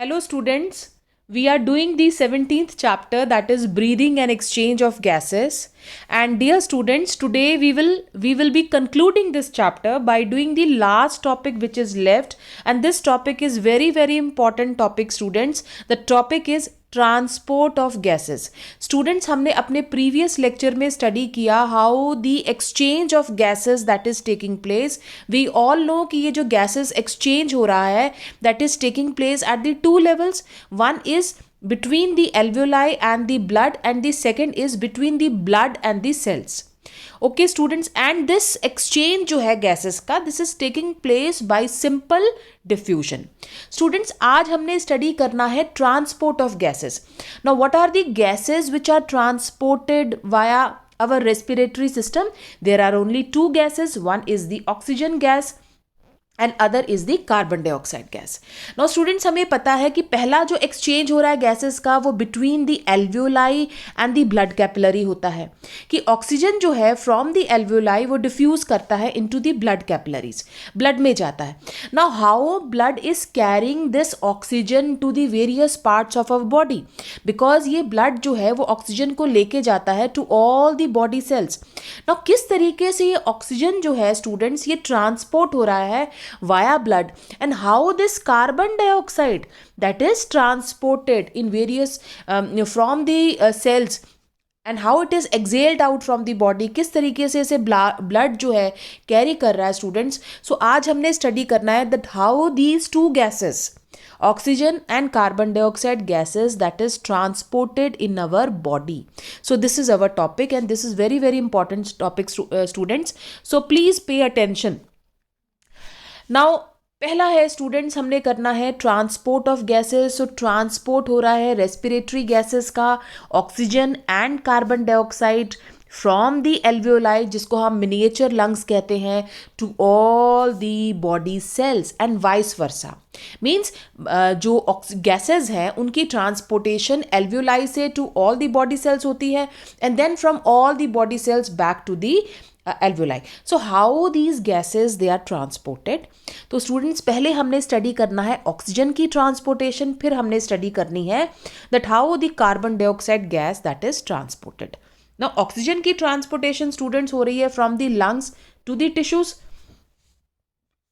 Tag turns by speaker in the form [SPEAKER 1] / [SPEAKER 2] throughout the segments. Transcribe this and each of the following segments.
[SPEAKER 1] Hello, students. We are doing the 17th chapter, that is breathing and exchange of gases. And dear students, today we will be concluding this chapter by doing the last topic which is left. And this topic is very important topic, students. The topic is transport of gases. Students, हमने अपने previous lecture में study किया how the exchange of gases that is taking place. We all know कि ये जो gases exchange हो रहा है that is taking place at the two levels. One is between the alveoli and the blood, and the second is between the blood and the cells. Okay students, and this exchange जो है gases का, this is taking place by simple diffusion. Students, आज हमने study करना है transport of gases. Now what are the gases which are transported via our respiratory system? There are only two gases. One is the oxygen gas and other is the carbon dioxide gas. Now students, हमें पता है कि पहला जो exchange हो रहा है gases का वो between the alveoli and the blood capillary होता है, कि ऑक्सीजन जो है फ्रॉम द एल्वियोलाई वो डिफ्यूज करता है into the blood capillaries, blood में जाता है. Now how blood is carrying this oxygen to the various parts of our body, because ये ब्लड जो है वो ऑक्सीजन को लेके जाता है to all the body cells. Now किस तरीके से ये ऑक्सीजन जो है स्टूडेंट्स ये ट्रांसपोर्ट हो रहा है via blood, and how this carbon dioxide that is transported in various from the cells and how it is exhaled out from the body, किस तरीके से इसे blood जो है कैरी कर रहा है स्टूडेंट्स. सो आज हमने स्टडी करना है that how these two gases, oxygen and carbon dioxide gases, that is transported in our body. So this is our topic and this is very important topic, students. So please pay attention. Now पहला है students, हमने करना है transport of gases. So transport हो रहा है respiratory gases का, oxygen and carbon dioxide from the alveoli, जिसको हम मिनिएचर लंग्स कहते हैं, to all the body cells and vice versa. Means जो गैसेस हैं उनकी ट्रांसपोर्टेशन एल्वियोलाई से to all the body cells होती है and then from all the body cells back to the alveoli. So how these gases they are transported? तो students, पहले हमने study करना है ऑक्सीजन की ट्रांसपोर्टेशन, फिर हमने स्टडी करनी है that how the carbon dioxide gas that is transported. Now oxygen की ट्रांसपोर्टेशन स्टूडेंट्स हो रही है from the lungs to the tissues,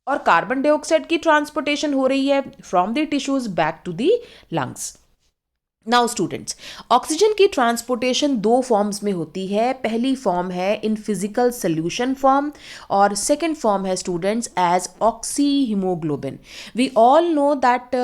[SPEAKER 1] और कार्बन डाइऑक्साइड की ट्रांसपोर्टेशन हो रही है from the tissues back to the lungs. Now students, oxygen की ट्रांसपोर्टेशन दो फॉर्म्स में होती है. पहली फॉर्म है इन फिजिकल सोल्यूशन फॉर्म और सेकंड फॉर्म है students as oxyhaemoglobin. We all know that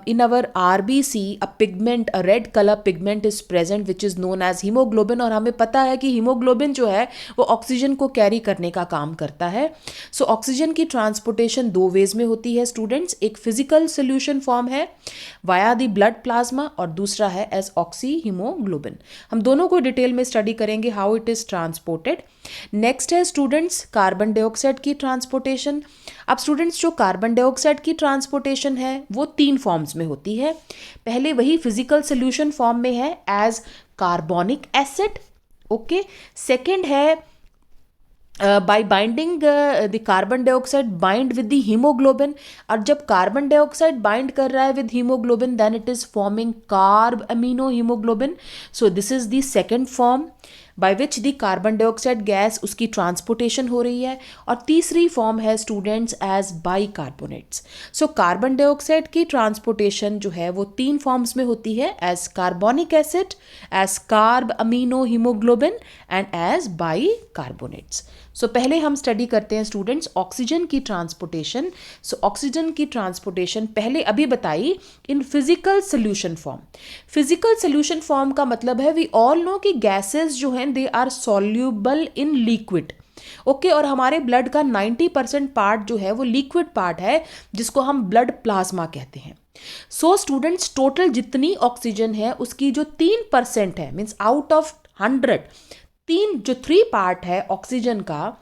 [SPEAKER 1] in our RBC a pigment, a red colour pigment is present which is known as haemoglobin, और हमें पता है कि haemoglobin जो है वो ऑक्सीजन को कैरी करने का काम करता है. सो ऑक्सीजन की ट्रांसपोर्टेशन दो वेज में होती है स्टूडेंट्स. एक फिजिकल सोल्यूशन फॉर्म है वाया द ब्लड प्लाज्मा और दूसरा है एज ऑक्सी हीमोग्लोबिन. हम दोनों को डिटेल में स्टडी करेंगे how it is transported. Next है स्टूडेंट्स कार्बन डाइऑक्साइड की ट्रांसपोर्टेशन. अब स्टूडेंट्स, जो कार्बन डाइऑक्साइड की ट्रांसपोर्टेशन है वो तीन फॉर्म्स में होती है. पहले वही फिजिकल सोल्यूशन फॉर्म में है as carbonic acid. Okay, second है by binding the carbon dioxide bind with the hemoglobin. और जब कार्बन डाइऑक्साइड बाइंड कर रहा है with haemoglobin then it is forming carb amino hemoglobin. So this is the second form by which the carbon dioxide gas उसकी transportation हो रही है. और तीसरी फॉर्म है students as bicarbonates. So carbon dioxide की ट्रांसपोर्टेशन जो है वो तीन फॉर्म्स में होती है as carbonic acid, as carb amino haemoglobin and as bicarbonates. So पहले हम स्टडी करते हैं स्टूडेंट्स ऑक्सीजन की ट्रांसपोर्टेशन. सो ऑक्सीजन की ट्रांसपोर्टेशन पहले अभी बताई in physical solution form. Physical solution form का मतलब है वी ऑल नो कि गैसेस जो हैं they are soluble in liquid. Okay, और हमारे ब्लड का 90% पार्ट जो है वो लिक्विड पार्ट है जिसको हम ब्लड प्लाज्मा कहते हैं. सो स्टूडेंट्स, टोटल जितनी ऑक्सीजन है उसकी जो 3% है, मीन्स आउट ऑफ 100, जो 3 पार्ट है ऑक्सीजन का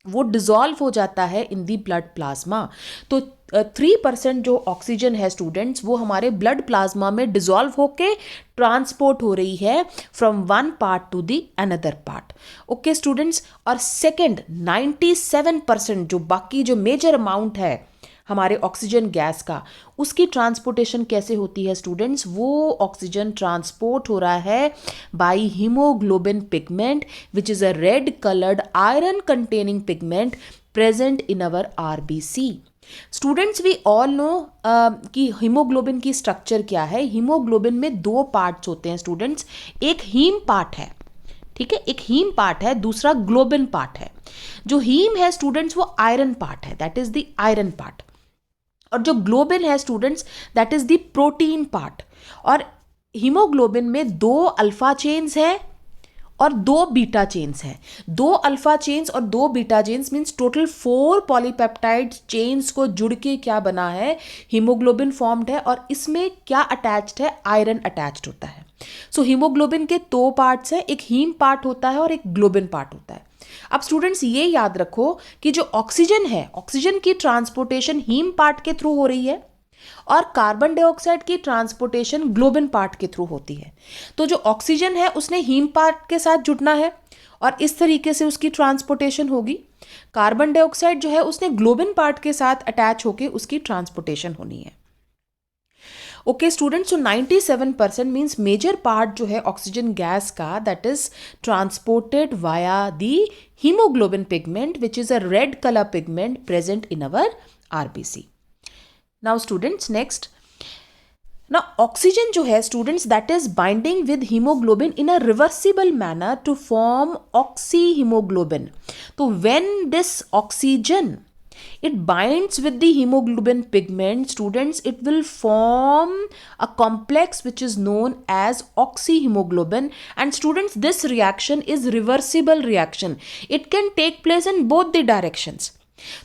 [SPEAKER 1] वो डिजॉल्व हो जाता है इन दी ब्लड प्लाज्मा. तो 3% जो ऑक्सीजन है स्टूडेंट्स वो हमारे ब्लड प्लाज्मा में डिजॉल्व होके ट्रांसपोर्ट हो रही है from one part to the another part. Okay students, और सेकंड 97% जो बाकी जो मेजर अमाउंट है हमारे ऑक्सीजन गैस का, उसकी ट्रांसपोर्टेशन कैसे होती है स्टूडेंट्स? वो ऑक्सीजन ट्रांसपोर्ट हो रहा है by haemoglobin pigment which is a red coloured iron containing pigment present in our RBC. Students we all know कि हीमोग्लोबिन की स्ट्रक्चर क्या है। हीमोग्लोबिन में दो पार्ट्स होते हैं स्टूडेंट्स, एक हीम पार्ट है, ठीक है, एक हीम पार्ट है, दूसरा ग्लोबिन पार्ट है। जो हीम है स्टूडेंट्स वो आयरन पार्ट है, that is the iron part, और जो ग्लोबिन है students that is the protein part. और हीमोग्लोबिन में दो अल्फा चेन्स है और दो बीटा चेन्स हैं। दो अल्फा चेन्स और दो beta chains means total 4 polypeptide chains को जुड़ के क्या बना है, हीमोग्लोबिन फॉर्म्ड है, और इसमें क्या अटैच्ड है, आयरन अटैच्ड होता है। सो हीमोग्लोबिन के दो पार्ट्स हैं, एक हीम पार्ट होता है और एक ग्लोबिन पार्ट होता है। अब स्टूडेंट्स ये याद रखो कि जो ऑक्सीजन है, ऑक्सीजन की ट्रांसपोर्टेशन हीम पार्ट के थ्रू हो रही है और कार्बन डाइऑक्साइड की ट्रांसपोर्टेशन ग्लोबिन पार्ट के थ्रू होती है। तो जो ऑक्सीजन है उसने हीम पार्ट के साथ जुड़ना है और इस तरीके से उसकी ट्रांसपोर्टेशन होगी। कार्बन डाइऑक्साइड जो है उसने ग्लोबिन पार्ट के साथ अटैच होकर उसकी ट्रांसपोर्टेशन होनी है। ओके स्टूडेंट्स, सो 97% मीन्स मेजर पार्ट जो है ऑक्सीजन गैस का that is transported via the haemoglobin pigment which is a red colour pigment present in our RBC. Now students next, now oxygen जो है students that is binding with hemoglobin in a reversible manner to form oxyhemoglobin. तो when this oxygen it binds with the hemoglobin pigment students it will form a complex which is known as oxyhemoglobin, and students this reaction is reversible reaction, it can take place in both the directions.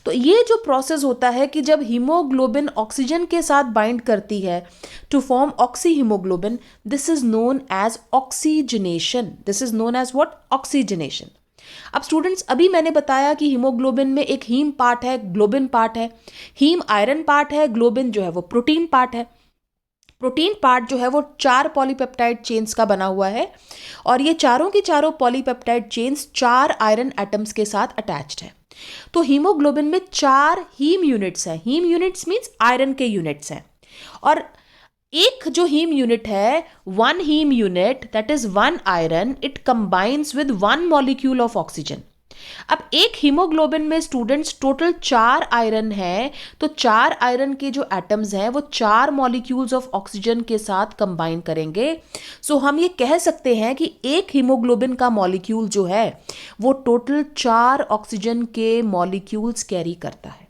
[SPEAKER 1] तो ये जो process होता है कि जब haemoglobin oxygen के साथ bind करती है to form oxyhaemoglobin, this is known as oxygenation, this is known as what, oxygenation. अब स्टूडेंट्स अभी मैंने बताया कि हीमोग्लोबिन में एक हीम पार्ट है, ग्लोबिन पार्ट है। हीम आयरन पार्ट है, ग्लोबिन जो है वो प्रोटीन पार्ट है। प्रोटीन पार्ट जो है वो 4 पॉलीपेप्टाइड चेन्स का बना हुआ है और ये चारों की चारों पॉलीपेप्टाइड चेन्स 4 आयरन एटम्स के साथ अटैच्ड है। तो हीमोग्लोबिन में 4 हीम यूनिट्स हैं, हीम यूनिट्स मींस आयरन के यूनिट्स हैं, और एक जो हीम यूनिट है, 1 haem unit that is 1 iron, it combines with 1 molecule of oxygen. अब एक हीमोग्लोबिन में स्टूडेंट्स टोटल 4 आयरन है, तो 4 आयरन के जो एटम्स हैं वो 4 मॉलिक्यूल्स ऑफ ऑक्सीजन के साथ कंबाइन करेंगे। सो हम ये कह सकते हैं कि एक हीमोग्लोबिन का मॉलिक्यूल जो है वो टोटल 4 ऑक्सीजन के मॉलिक्यूल्स कैरी करता है।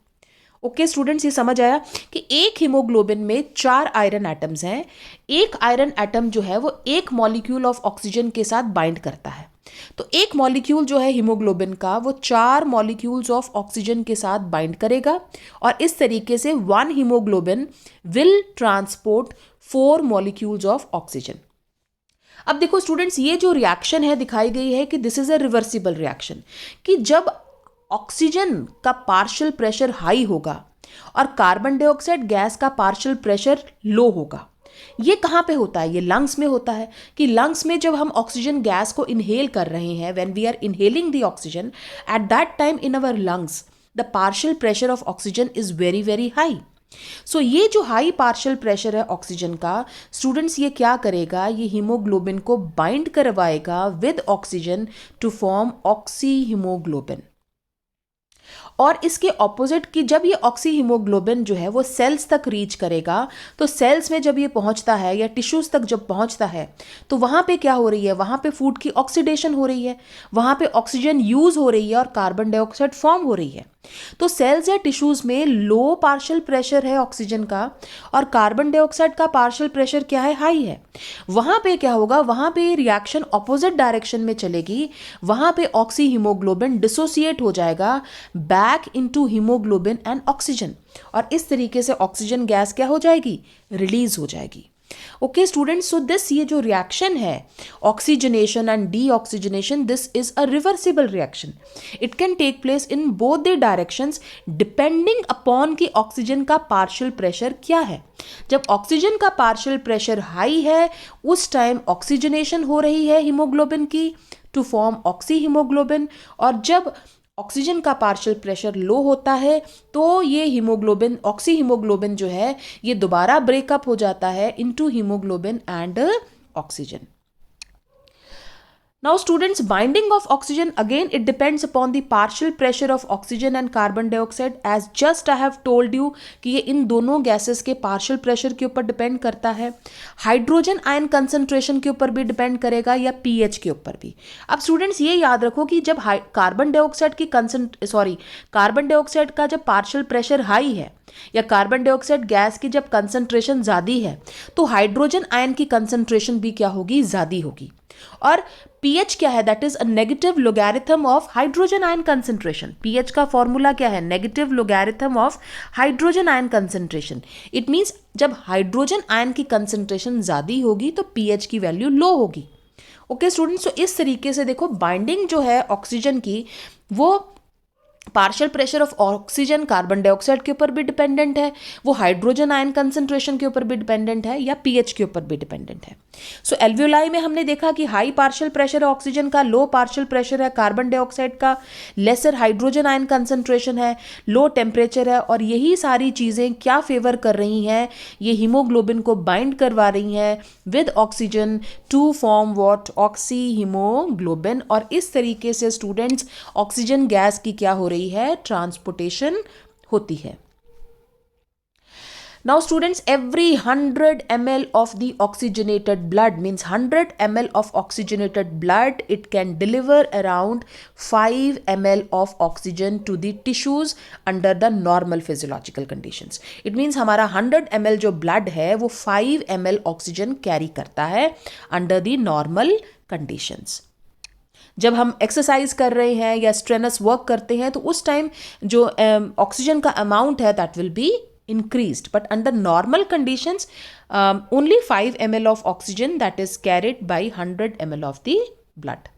[SPEAKER 1] ओके स्टूडेंट्स, ये समझ आया कि एक हीमोग्लोबिन में 4 आयरन एटम्स हैं, एक आयरन एटम जो है वो एक मॉलिक्यूल ऑफ ऑक्सीजन के साथ बाइंड करता है। तो एक मॉलिक्यूल जो है हीमोग्लोबिन का वो 4 मॉलिक्यूल्स ऑफ ऑक्सीजन के साथ बाइंड करेगा और इस तरीके से 1 haemoglobin will transport 4 molecules of oxygen. अब देखो स्टूडेंट्स, ये जो रिएक्शन है दिखाई गई है कि this is a reversible reaction, कि जब ऑक्सीजन का पार्शियल प्रेशर हाई होगा और कार्बन डाइऑक्साइड गैस का पार्शियल प्रेशर लो होगा। ये कहाँ पे होता है? ये लंग्स में होता है कि लंग्स में जब हम ऑक्सीजन गैस को इनहेल कर रहे हैं, when we are inhaling the oxygen, at that time in our lungs the partial pressure of oxygen is very very high. So ये जो हाई पार्शियल प्रेशर है ऑक्सीजन का, स्टूडेंट्स ये क्या करेगा, ये हीमोग्लोबिन को बाइंड करवाएगा with oxygen to form oxy haemoglobin. और इसके ऑपोजिट कि जब ये ऑक्सी हीमोग्लोबिन जो है वो सेल्स तक रीच करेगा, तो सेल्स में जब ये पहुंचता है या टिश्यूज तक जब पहुंचता है तो वहाँ पे क्या हो रही है, वहाँ पे फूड की ऑक्सीडेशन हो रही है, वहाँ पे ऑक्सीजन यूज हो रही है और कार्बन डाइऑक्साइड फॉर्म हो रही है। तो सेल्स या टिश्यूज में लो पार्शियल प्रेशर है ऑक्सीजन का और कार्बन डाइऑक्साइड का पार्शियल प्रेशर क्या है, हाई है। वहाँ पे क्या होगा, वहाँ पे रिएक्शन ऑपोजिट डायरेक्शन में चलेगी, वहाँ पे ऑक्सी हीमोग्लोबिन डिसोसिएट हो जाएगा back into haemoglobin and oxygen, और इस तरीके से ऑक्सीजन गैस क्या हो जाएगी, रिलीज हो जाएगी। ओके स्टूडेंट्स, सो दिस ये जो रिएक्शन है oxygenation and deoxygenation, this is a reversible reaction. It can take place in both the directions depending upon कि ऑक्सीजन का पार्शियल प्रेशर क्या है। जब ऑक्सीजन का पार्शियल प्रेशर हाई है उस टाइम ऑक्सीजनेशन हो रही है हीमोग्लोबिन की टू फॉर्म ऑक्सी हीमोग्लोबिन, और जब ऑक्सीजन का पार्शियल प्रेशर लो होता है तो ये हीमोग्लोबिन, ऑक्सी हीमोग्लोबिन जो है ये दोबारा ब्रेकअप हो जाता है into haemoglobin and oxygen. Now students, binding of oxygen, again it depends upon the partial pressure of oxygen and carbon dioxide. As just I have told you कि ये इन दोनों गैसेस के पार्शियल प्रेशर के ऊपर depend करता है. Hydrogen ion concentration के ऊपर भी डिपेंड करेगा या पीएच के ऊपर भी. अब स्टूडेंट्स ये याद रखो कि जब कार्बन डाइऑक्साइड का जब पार्शियल प्रेशर हाई है या कार्बन डाइऑक्साइड गैस की जब कंसंट्रेशन ज़्यादा है तो हाइड्रोजन आयन की कंसंट्रेशन भी क्या होगी, ज़्यादा होगी. और pH क्या है, that is a negative logarithm of hydrogen ion concentration. pH का फॉर्मूला क्या है, negative logarithm of hydrogen ion concentration. It means जब हाइड्रोजन आयन की कंसंट्रेशन ज़्यादा होगी तो pH की वैल्यू लो होगी. ओके स्टूडेंट्स, तो इस तरीके से देखो बाइंडिंग जो है ऑक्सीजन की वो partial pressure of oxygen carbon dioxide के ऊपर भी डिपेंडेंट है, वो हाइड्रोजन आयन कंसंट्रेशन के ऊपर भी डिपेंडेंट है या पीएच के ऊपर भी डिपेंडेंट है. सो एल्वियोलाई में हमने देखा कि हाई पार्शियल प्रेशर है ऑक्सीजन का, लो पार्शियल प्रेशर है कार्बन डाइऑक्साइड का, लेसर हाइड्रोजन आयन कंसंट्रेशन है, लो टेम्परेचर है. और यही सारी चीज़ें क्या फेवर कर रही हैं, ये हीमोग्लोबिन को बाइंड करवा रही हैं with oxygen to form what, oxy haemoglobin. और इस तरीके से स्टूडेंट्स ऑक्सीजन गैस की क्या हो रही है, ट्रांसपोर्टेशन होती है. Now students, every 100 ml of the oxygenated blood means 100 ml of oxygenated blood, it can deliver around 5 ml of oxygen to the tissues under the normal physiological conditions. It means हमारा 100 ml जो blood है वो 5 ml oxygen carry करता है under the normal conditions. जब हम exercise कर रहे हैं या स्ट्रेनस वर्क करते हैं तो उस टाइम जो ऑक्सीजन का अमाउंट है that will be increased, but under normal conditions only 5 ml of oxygen that is carried by 100 ml of the blood.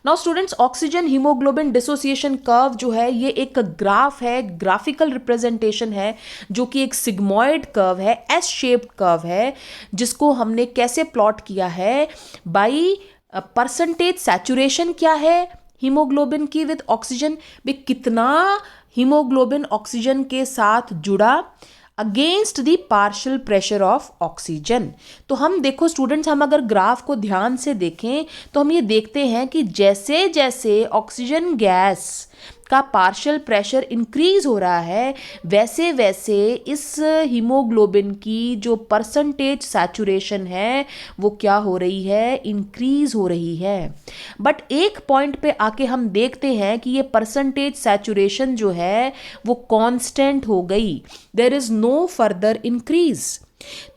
[SPEAKER 1] Now students, oxygen hemoglobin dissociation curve जो है ये एक ग्राफ है, ग्राफिकल रिप्रेजेंटेशन है जो कि एक सिग्मॉइड कर्व है, एस शेप्ड कर्व है, जिसको हमने कैसे प्लॉट किया है, बाई परसेंटेज सैचुरेशन क्या है हीमोग्लोबिन की विद ऑक्सीजन, भी कितना हीमोग्लोबिन ऑक्सीजन के साथ जुड़ा against the partial pressure of oxygen. तो हम देखो स्टूडेंट्स, हम अगर ग्राफ को ध्यान से देखें तो हम ये देखते हैं कि जैसे जैसे ऑक्सीजन गैस का पार्शियल प्रेशर इंक्रीज हो रहा है वैसे वैसे इस हीमोग्लोबिन की जो परसेंटेज सैचुरेशन है वो क्या हो रही है, इंक्रीज हो रही है. बट एक पॉइंट पे आके हम देखते हैं कि ये परसेंटेज सैचुरेशन जो है वो कांस्टेंट हो गई, there is no further increase.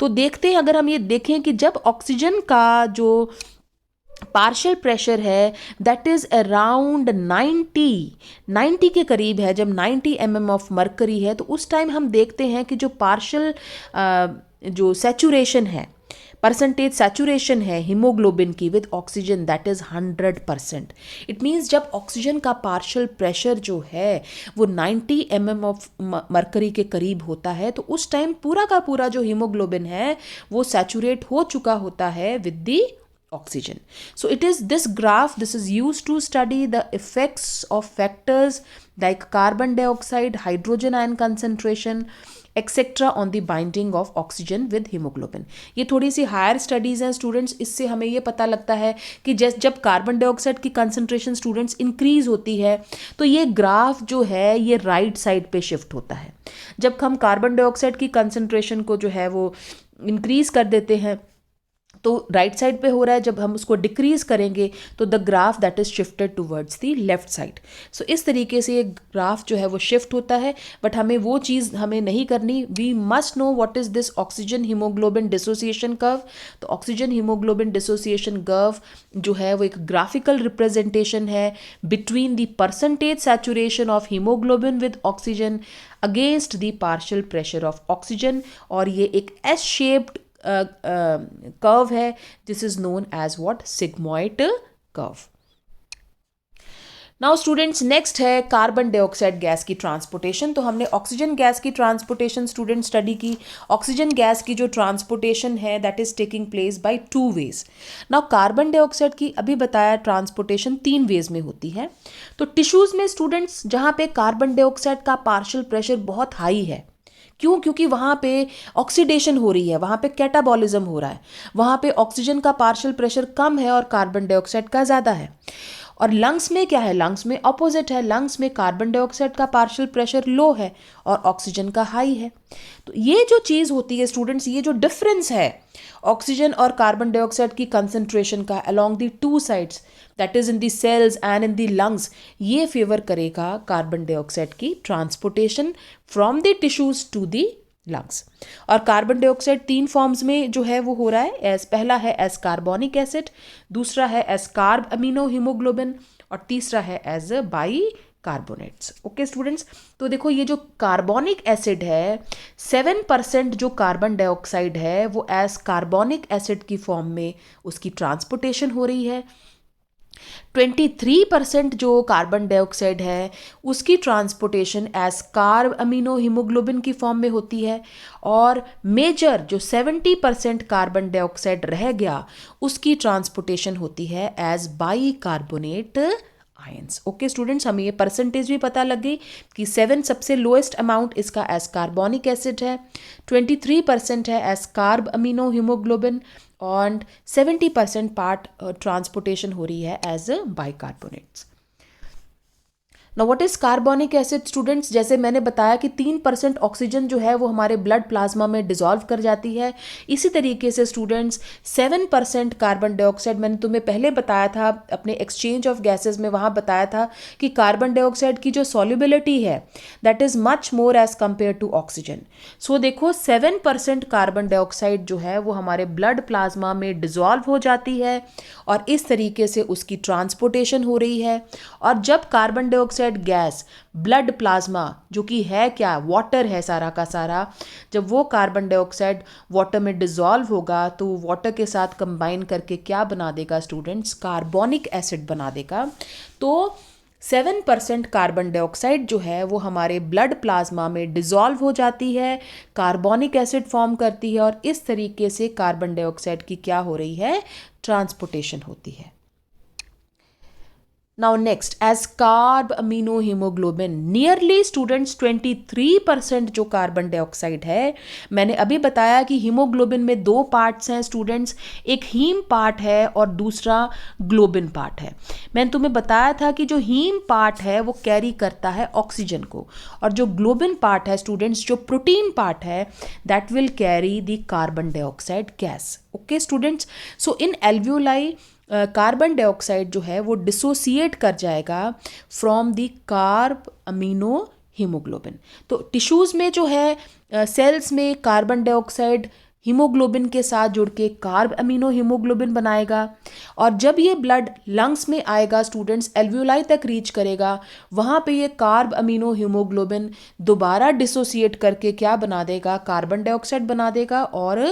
[SPEAKER 1] तो देखते हैं, अगर हम ये देखें कि जब ऑक्सीजन का जो पार्शियल प्रेशर है दैट इज अराउंड 90 के करीब है, जब 90 mm ऑफ मरकरी है, तो उस टाइम हम देखते हैं कि जो पार्शियल जो सैचुरेशन है, परसेंटेज सैचुरेशन है हीमोग्लोबिन की with oxygen that is 100%. It means जब ऑक्सीजन का पार्शियल प्रेशर जो है वो 90 mm ऑफ मरकरी के करीब होता है तो उस टाइम पूरा का पूरा जो हीमोग्लोबिन है वो सैचुरेट हो चुका होता है with the oxygen. So it is this graph, this is used to study the effects of factors like carbon dioxide, hydrogen ion concentration, etc. on the binding of oxygen with hemoglobin. ये थोड़ी सी higher studies हैं students, इससे हमें ये पता लगता है कि जब कार्बन डाइऑक्साइड की कंसनट्रेशन स्टूडेंट्स इंक्रीज होती है तो ये ग्राफ जो है ये राइट साइड पे शिफ्ट होता है. जब हम कार्बन डाइऑक्साइड की कंसनट्रेशन को जो है वो इंक्रीज कर देते हैं तो राइट साइड पे हो रहा है, जब हम उसको डिक्रीज करेंगे तो the graph that is shifted towards the left side. So इस तरीके से ये ग्राफ जो है वो शिफ्ट होता है. बट हमें वो चीज़ हमें नहीं करनी, we must know what is this oxygen haemoglobin dissociation curve. तो ऑक्सीजन हीमोग्लोबिन डिसोसिएशन कर्व जो है वो एक ग्राफिकल रिप्रेजेंटेशन है between the percentage saturation of haemoglobin with oxygen against the partial pressure of oxygen. और ये एक एस शेप्ड curve है, this is known as what, sigmoid curve. Now students next है कार्बन डाइऑक्साइड गैस की transportation. तो हमने oxygen gas की transportation student study की। ऑक्सीजन गैस की जो ट्रांसपोर्टेशन है that is taking place by 2 ways. Now carbon dioxide की अभी बताया ट्रांसपोर्टेशन 3 वेज में होती है। तो टिश्यूज में स्टूडेंट्स जहाँ पे कार्बन डाइऑक्साइड का पार्शियल प्रेशर बहुत हाई है, क्यों? क्योंकि वहाँ पे ऑक्सीडेशन हो रही है, वहाँ पे कैटाबॉलिज्म हो रहा है, वहाँ पे ऑक्सीजन का पार्शियल प्रेशर कम है और कार्बन डाइऑक्साइड का ज़्यादा है। और लंग्स में क्या है? लंग्स में ऑपोजिट है, लंग्स में कार्बन डाइऑक्साइड का पार्शियल प्रेशर लो है और ऑक्सीजन का हाई है। तो ये जो चीज़ होती है स्टूडेंट्स, ये जो डिफरेंस है ऑक्सीजन और कार्बन डाइऑक्साइड की कंसंट्रेशन का along the 2 sides, that is in the cells and in the lungs, ये फेवर करेगा कार्बन डाइऑक्साइड की transportation from the tissues to the lungs. और कार्बन डाइऑक्साइड 3 फॉर्म्स में जो है वो हो रहा है। एज पहला है एज कार्बोनिक एसिड, दूसरा है एज कार्ब अमीनो हीमोग्लोबिन और तीसरा है as bicarbonates. Okay students, तो देखो ये जो कार्बोनिक एसिड है 7% जो कार्बन डाइऑक्साइड है वो एज कार्बोनिक एसिड की फॉर्म में उसकी ट्रांसपोर्टेशन हो रही है। 23% जो कार्बन डाइऑक्साइड है उसकी transportation as carb amino haemoglobin की फॉर्म में होती है। और मेजर जो 70% कार्बन डाइऑक्साइड रह गया उसकी ट्रांसपोर्टेशन होती है as bicarbonate ions. Okay students, हमें ये परसेंटेज भी पता लग गई कि 7 सबसे लोएस्ट अमाउंट इसका एज कार्बोनिक एसिड है, 23% है एज कार्ब अमीनो हीमोग्लोबिन और 70% पार्ट ट्रांसपोर्टेशन हो रही है as bicarbonates. Now what is carbonic acid students? जैसे मैंने बताया कि 3% ऑक्सीजन जो है वो हमारे ब्लड प्लाज्मा में डिसॉल्व कर जाती है। इसी तरीके से स्टूडेंट्स 7% कार्बन डाइऑक्साइड, मैंने तुम्हें पहले बताया था अपने एक्सचेंज ऑफ गैसेस में, वहाँ बताया था कि कार्बन डाइऑक्साइड की जो सॉल्युबिलिटी है that is much more as compare to oxygen. So देखो 7% कार्बन डाइऑक्साइड जो है वो हमारे ब्लड प्लाज्मा में डिसॉल्व हो जाती है और इस तरीके से उसकी ट्रांसपोर्टेशन हो रही है। और जब carbon dioxide gas blood plasma, जो कि है क्या, वाटर है सारा का सारा, जब वो कार्बन डाइऑक्साइड वाटर में डिसॉल्व होगा तो वाटर के साथ कंबाइन करके क्या बना देगा स्टूडेंट्स? कार्बोनिक एसिड बना देगा। तो 7% कार्बन डाइऑक्साइड जो है वो हमारे ब्लड प्लाज्मा में डिसॉल्व हो जाती है, कार्बोनिक एसिड फॉर्म करती है और इस तरीके से कार्बन डाइऑक्साइड की क्या हो रही है? ट्रांसपोर्टेशन होती है। Now next, as carb amino hemoglobin, nearly students 23% जो कार्बन डाइऑक्साइड है, मैंने अभी बताया कि हीमोग्लोबिन में 2 पार्ट्स हैं स्टूडेंट्स, एक हीम पार्ट है और दूसरा ग्लोबिन पार्ट है। मैंने तुम्हें बताया था कि जो हीम पार्ट है वो कैरी करता है ऑक्सीजन को और जो ग्लोबिन पार्ट है स्टूडेंट्स, जो प्रोटीन पार्ट है, that will carry the carbon dioxide gas. Okay students, so in alveoli carbon dioxide जो है वो डिसोसिएट कर जाएगा from the carb amino haemoglobin. तो टिश्यूज़ में जो है सेल्स में कार्बन डाइऑक्साइड हीमोग्लोबिन के साथ जुड़ के कार्ब अमीनो हीमोग्लोबिन बनाएगा और जब ये ब्लड लंग्स में आएगा स्टूडेंट्स, एल्वियोलाई तक रीच करेगा, वहाँ पे ये कार्ब अमीनो हीमोग्लोबिन दोबारा डिसोसिएट करके क्या बना देगा? कार्बन डाइऑक्साइड बना देगा और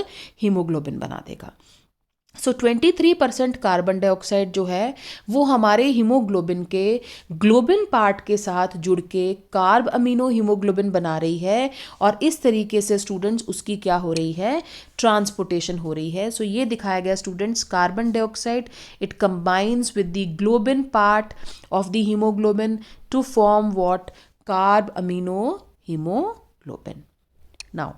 [SPEAKER 1] हीमोग्लोबिन बना देगा। सो 23% कार्बन डाइऑक्साइड जो है वो हमारे हीमोग्लोबिन के ग्लोबिन पार्ट के साथ जुड़ के कार्ब अमीनो हीमोग्लोबिन बना रही है और इस तरीके से स्टूडेंट्स उसकी क्या हो रही है? ट्रांसपोर्टेशन हो रही है। सो ये दिखाया गया students, carbon dioxide it combines with the globin part of the haemoglobin to form what? Carb amino haemoglobin. Now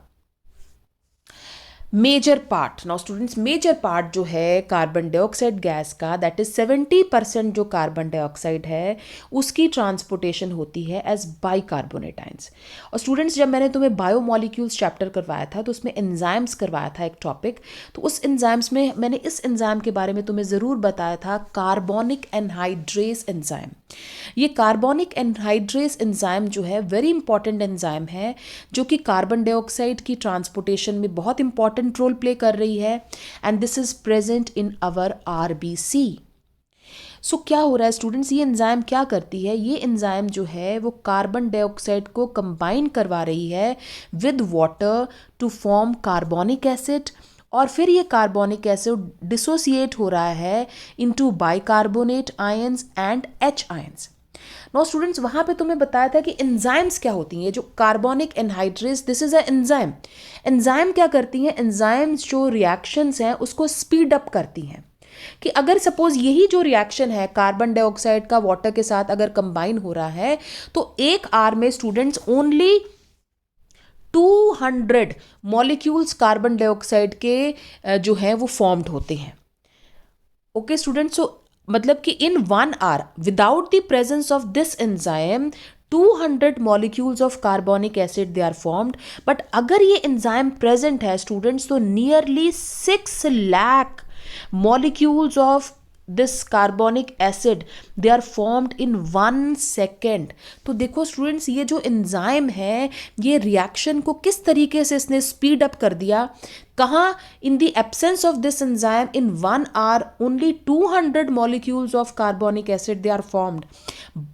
[SPEAKER 1] major part, now students major part जो है कार्बन डाइऑक्साइड गैस का, दैट इज 70% जो कार्बन डाइऑक्साइड है उसकी transportation होती है as bicarbonate ions. और students जब मैंने तुम्हें बायोमॉलिक्यूल्स चैप्टर करवाया था तो उसमें एंजाइम्स करवाया था एक टॉपिक, तो उस एंजाइम्स में मैंने इस एंजाइम के बारे में तुम्हें ज़रूर बताया था, कार्बोनिक एनहाइड्रेस एंजाइम। ये कार्बोनिक एनहाइड्रेस एंजाइम जो है वेरी इंपॉर्टेंट एंजाइम है जो कि कार्बन डाइऑक्साइड की ट्रांसपोर्टेशन में बहुत इंपॉर्टेंट रोल प्ले कर रही है and this is present in our RBC. So क्या हो रहा है स्टूडेंट्स, ये एंजाइम क्या करती है? ये एंजाइम जो है वो कार्बन डाइऑक्साइड को कंबाइन करवा रही है with water to form carbonic acid और फिर ये कार्बोनिक एसिड डिसोसिएट हो रहा है into bicarbonate ions and H ions. No students, वहाँ पे तुम्हें बताया था कि एंजाइम्स क्या होती हैं। जो carbonic anhydrase, this is a enzyme. Enzyme क्या करती हैं? एंजाइम्स जो रिएक्शंस हैं उसको स्पीड अप करती हैं। कि अगर सपोज यही जो रिएक्शन है कार्बन डाइऑक्साइड का वाटर के साथ अगर कंबाइन हो रहा है, तो एक आर में students only 200 molecules carbon dioxide के जो है वो फॉर्म्ड होते हैं। ओके स्टूडेंट्स, सो मतलब कि in 1 hour without the presence of this enzyme 200 molecules of carbonic acid they are formed. But अगर ये एंजाइम प्रेजेंट है स्टूडेंट्स, तो nearly 6 lakh molecules of this carbonic acid they are formed in 1 second। तो देखो students, ये जो enzyme है ये रिएक्शन को किस तरीके से इसने स्पीड अप कर दिया। कहाँ? In the absence of this enzyme in 1 hour only 200 molecules of carbonic acid they are formed,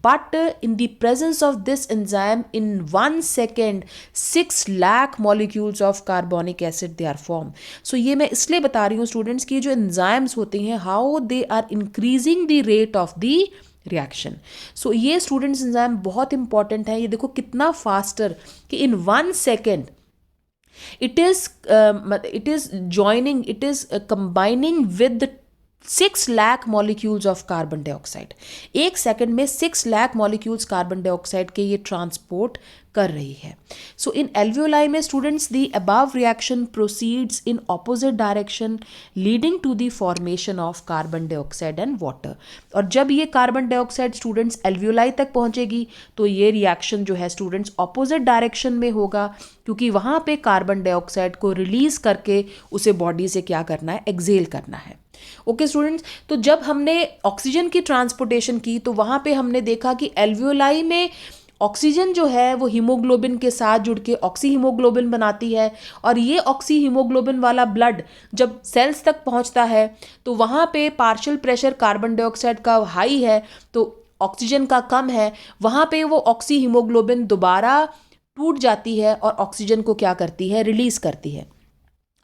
[SPEAKER 1] but in the presence of this enzyme in 1 second 6 lakh molecules of carbonic acid they are formed। so ये मैं इसलिए बता रही हूँ students की जो enzymes होते हैं how they are increasing the rate of the reaction. So ये स्टूडेंट्स एंजाइम बहुत इंपॉर्टेंट है। ये देखो कितना फास्टर कि in 1 second it is joining, it is combining with 6 lakh molecules of carbon dioxide. 1 second में 6 लाख मॉलिक्यूल्स कार्बन डाइऑक्साइड के ये ट्रांसपोर्ट कर रही है। सो इन एल्वियोलाई में students the above reaction proceeds in opposite direction leading to the formation of carbon dioxide and water. और जब ये कार्बन डाइऑक्साइड स्टूडेंट्स एल्वियोलाई तक पहुंचेगी तो ये रिएक्शन जो है स्टूडेंट्स ऑपोजिट डायरेक्शन में होगा, क्योंकि वहाँ पे कार्बन डाइऑक्साइड को रिलीज करके उसे बॉडी से क्या करना है? एक्सेल करना है। ओके स्टूडेंट्स, तो जब हमने ऑक्सीजन की ट्रांसपोर्टेशन की तो वहाँ पे हमने देखा कि एल्वियोलाई में ऑक्सीजन जो है वो हीमोग्लोबिन के साथ जुड़ के ऑक्सी हीमोग्लोबिन बनाती है, और ये ऑक्सी हीमोग्लोबिन वाला ब्लड जब सेल्स तक पहुंचता है तो वहाँ पे पार्शियल प्रेशर कार्बन डाइऑक्साइड का हाई है तो ऑक्सीजन का कम है। वहाँ पे वो ऑक्सी हीमोग्लोबिन दोबारा टूट जाती है और ऑक्सीजन को क्या करती है? रिलीज करती है।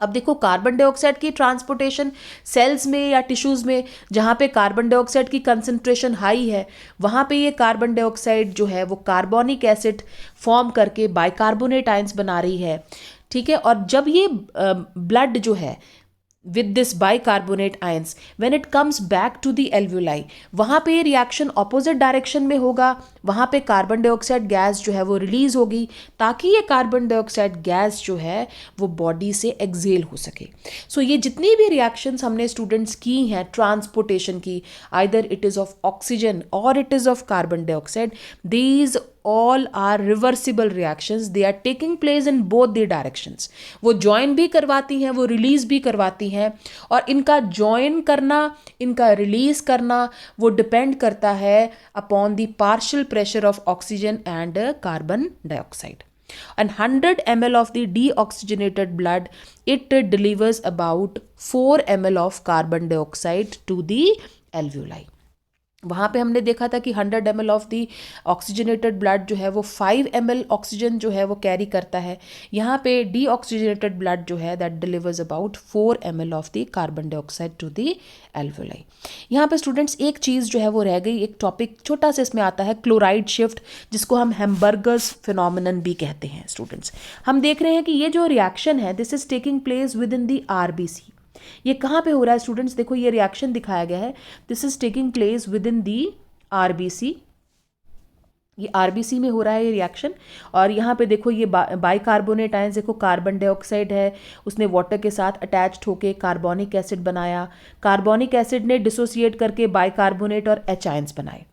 [SPEAKER 1] अब देखो कार्बन डाइऑक्साइड की ट्रांसपोर्टेशन सेल्स में या टिश्यूज़ में जहाँ पे कार्बन डाइऑक्साइड की कंसंट्रेशन हाई है वहाँ पे ये कार्बन डाइऑक्साइड जो है वो कार्बोनिक एसिड फॉर्म करके बाइकार्बोनेट आयंस बना रही है। ठीक है, और जब ये ब्लड जो है with this bicarbonate ions when it comes back to the alveoli, वहाँ पे ये रिएक्शन ऑपोजिट डायरेक्शन में होगा। वहाँ पे कार्बन डाइऑक्साइड गैस जो है वो रिलीज होगी ताकि ये कार्बन डाइऑक्साइड गैस जो है वो बॉडी से एक्सेल हो सके। सो ये जितनी भी रिएक्शंस हमने स्टूडेंट्स की हैं ट्रांसपोर्टेशन की, either it is of oxygen और it is of carbon dioxide, these all are reversible reactions, they are taking place in both the directions। वो ज्वाइन भी करवाती हैं, वो रिलीज भी करवाती हैं, और इनका ज्वाइन करना, इनका रिलीज करना वो डिपेंड करता है upon the partial pressure of oxygen and carbon dioxide. And 100 ml of the deoxygenated blood, it delivers about 4 ml of carbon dioxide to the alveoli। वहाँ पे हमने देखा था कि 100 ml of the oxygenated blood जो है वो 5 ml ऑक्सीजन जो है वो कैरी करता है। यहाँ पे डीऑक्सीजनेटेड ब्लड जो है that delivers about 4 ml of the carbon dioxide to the alveoli. यहाँ पे स्टूडेंट्स एक चीज़ जो है वो रह गई, एक टॉपिक छोटा सा इसमें आता है क्लोराइड शिफ्ट, जिसको हम हैम्बर्गर्स फिनोमिनन भी कहते हैं। स्टूडेंट्स हम देख रहे हैं कि ये जो रिएक्शन है this is taking place with in the RBC. ये कहाँ पे हो रहा है स्टूडेंट्स? देखो ये रिएक्शन दिखाया गया है, this is taking place with in the RBC. ये आरबीसी में हो रहा है ये रिएक्शन, और यहाँ पे देखो ये बाइकार्बोनेट आयंस, देखो कार्बन डाइऑक्साइड है उसने वाटर के साथ अटैच्ड होके कार्बोनिक एसिड बनाया, कार्बोनिक एसिड ने डिसोसिएट करके बाइकार्बोनेट और एच आयंस बनाए।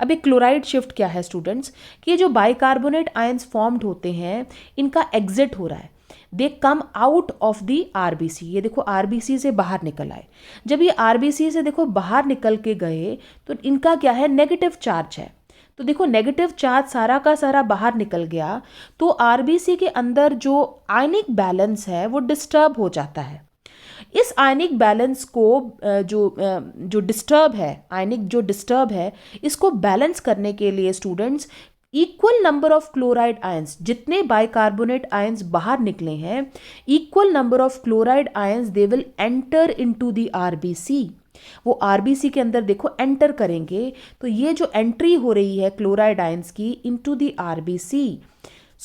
[SPEAKER 1] अब एक क्लोराइड शिफ्ट क्या है स्टूडेंट्स कि ये जो बाइकार्बोनेट आयंस फॉर्म्ड होते हैं इनका एग्जिट हो रहा है, they come out of the RBC. ये देखो आरबीसी से बाहर निकल आए। जब ये आरबीसी से देखो बाहर निकल के गए तो इनका क्या है? नेगेटिव चार्ज है। तो देखो नेगेटिव चार्ज सारा का सारा बाहर निकल गया तो आरबीसी के अंदर जो आयनिक बैलेंस है वो डिस्टर्ब हो जाता है। इस आयनिक बैलेंस को जो डिस्टर्ब है, आयनिक जो डिस्टर्ब है, इसको बैलेंस करने के लिए students equal number of chloride ions, जितने बाइकार्बोनेट आयंस बाहर निकले हैं, equal number of chloride ions they will enter into the RBC. वो आरबीसी के अंदर देखो एंटर करेंगे, तो ये जो एंट्री हो रही है क्लोराइड आयंस की into the RBC,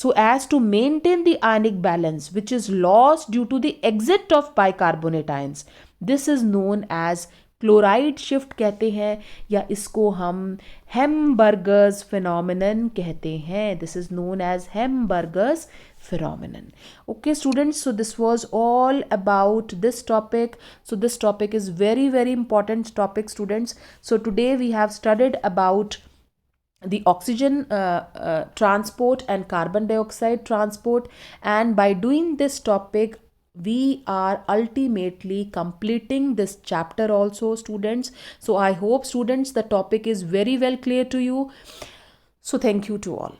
[SPEAKER 1] so as to maintain the ionic balance which is lost due to the exit of bicarbonate ions, this is known as chloride shift कहते हैं, या इसको हम हेमबर्गर्स फिनोमिनन कहते हैं. This is known as Hamburger's phenomenon. Okay students, so this was all about this topic. So this topic is very very important topic students. So today we have studied about the oxygen transport and carbon dioxide transport, and by doing this topic we are ultimately completing this chapter also students. So I hope students the topic is very well clear to you. So thank you to all.